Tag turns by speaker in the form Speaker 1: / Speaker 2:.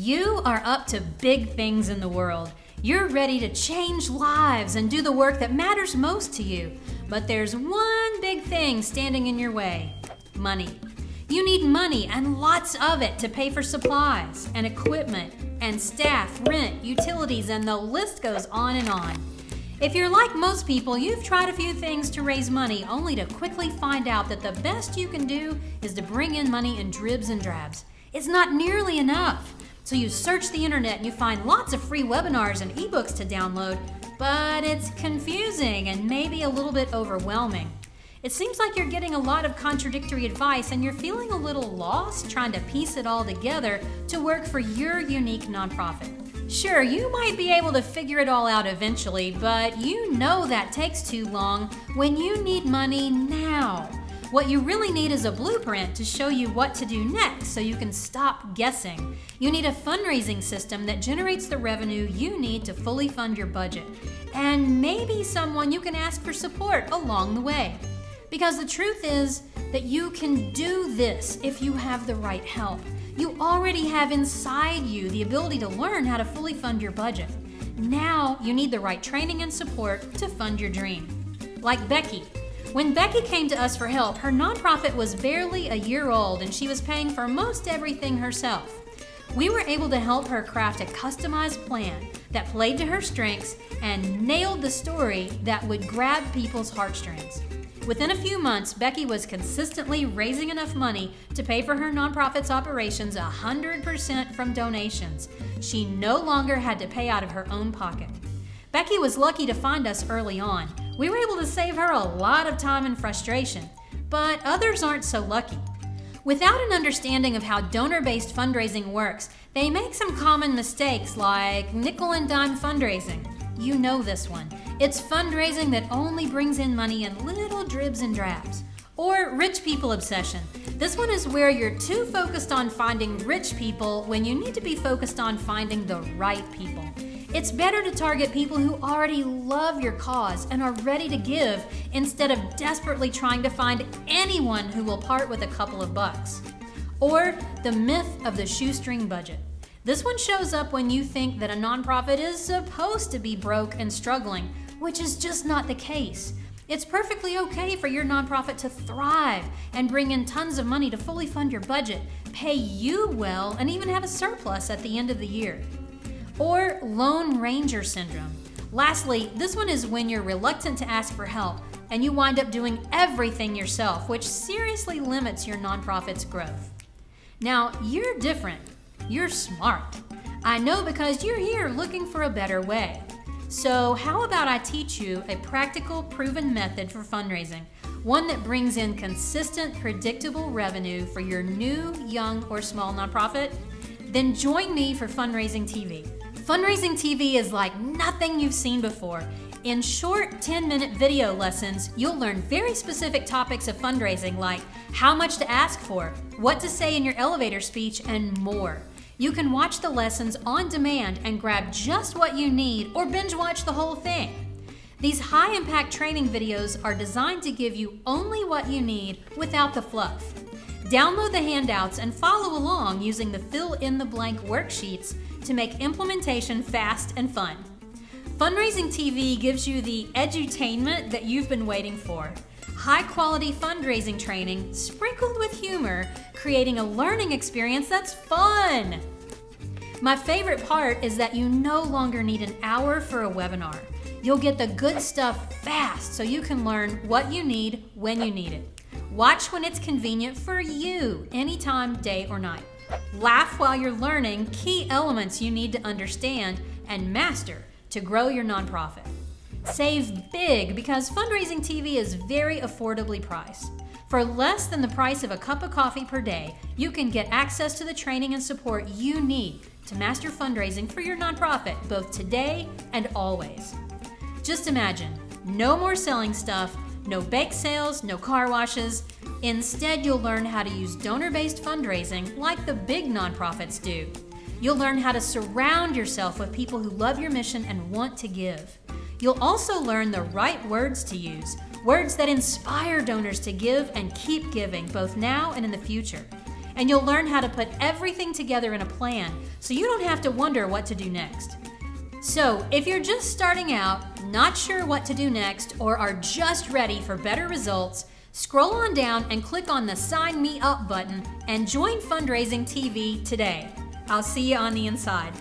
Speaker 1: You are up to big things in the world. You're ready to change lives and do the work that matters most to you. But there's one big thing standing in your way: money. You need money and lots of it to pay for supplies and equipment and staff, rent, utilities, and the list goes on and on. If you're like most people, you've tried a few things to raise money only to quickly find out that the best you can do is to bring in money in dribs and drabs. It's not nearly enough. So you search the internet and you find lots of free webinars and ebooks to download, but it's confusing and maybe a little bit overwhelming. It seems like you're getting a lot of contradictory advice and you're feeling a little lost trying to piece it all together to work for your unique nonprofit. Sure, you might be able to figure it all out eventually, but you know that takes too long when you need money now. What you really need is a blueprint to show you what to do next so you can stop guessing. You need a fundraising system that generates the revenue you need to fully fund your budget, and maybe someone you can ask for support along the way. Because the truth is that you can do this if you have the right help. You already have inside you the ability to learn how to fully fund your budget. Now you need the right training and support to fund your dream. Like Becky. When Becky came to us for help, her nonprofit was barely a year old and she was paying for most everything herself. We were able to help her craft a customized plan that played to her strengths and nailed the story that would grab people's heartstrings. Within a few months, Becky was consistently raising enough money to pay for her nonprofit's operations 100% from donations. She no longer had to pay out of her own pocket. Becky was lucky to find us early on. We were able to save her a lot of time and frustration, but others aren't so lucky. Without an understanding of how donor-based fundraising works, they make some common mistakes like nickel and dime fundraising. You know this one. It's fundraising that only brings in money in little dribs and drabs. Or rich people obsession. This one is where you're too focused on finding rich people when you need to be focused on finding the right people. It's better to target people who already love your cause and are ready to give instead of desperately trying to find anyone who will part with a couple of bucks. Or the myth of the shoestring budget. This one shows up when you think that a nonprofit is supposed to be broke and struggling, which is just not the case. It's perfectly okay for your nonprofit to thrive and bring in tons of money to fully fund your budget, pay you well, and even have a surplus at the end of the year. Or Lone Ranger syndrome. Lastly, this one is when you're reluctant to ask for help and you wind up doing everything yourself, which seriously limits your nonprofit's growth. Now, you're different. You're smart. I know because you're here looking for a better way. So how about I teach you a practical, proven method for fundraising, one that brings in consistent, predictable revenue for your new, young, or small nonprofit? Then join me for Fundraising TV. Fundraising TV is like nothing you've seen before. In short 10-minute video lessons, you'll learn very specific topics of fundraising like how much to ask for, what to say in your elevator speech, and more. You can watch the lessons on demand and grab just what you need or binge watch the whole thing. These high-impact training videos are designed to give you only what you need without the fluff. Download the handouts and follow along using the fill-in-the-blank worksheets to make implementation fast and fun. Fundraising TV gives you the edutainment that you've been waiting for. High-quality fundraising training sprinkled with humor, creating a learning experience that's fun. My favorite part is that you no longer need an hour for a webinar. You'll get the good stuff fast so you can learn what you need when you need it. Watch when it's convenient for you, anytime, day or night. Laugh while you're learning key elements you need to understand and master to grow your nonprofit. Save big because Fundraising TV is very affordably priced. For less than the price of a cup of coffee per day, you can get access to the training and support you need to master fundraising for your nonprofit, both today and always. Just imagine, no more selling stuff, no bake sales, no car washes. Instead, you'll learn how to use donor-based fundraising like the big nonprofits do. You'll learn how to surround yourself with people who love your mission and want to give. You'll also learn the right words to use, words that inspire donors to give and keep giving both now and in the future. and you'll learn how to put everything together in a plan so you don't have to wonder what to do next. So, if you're just starting out, not sure what to do next, or are just ready for better results, scroll on down and click on the Sign Me Up button and join Fundraising TV today. I'll see you on the inside.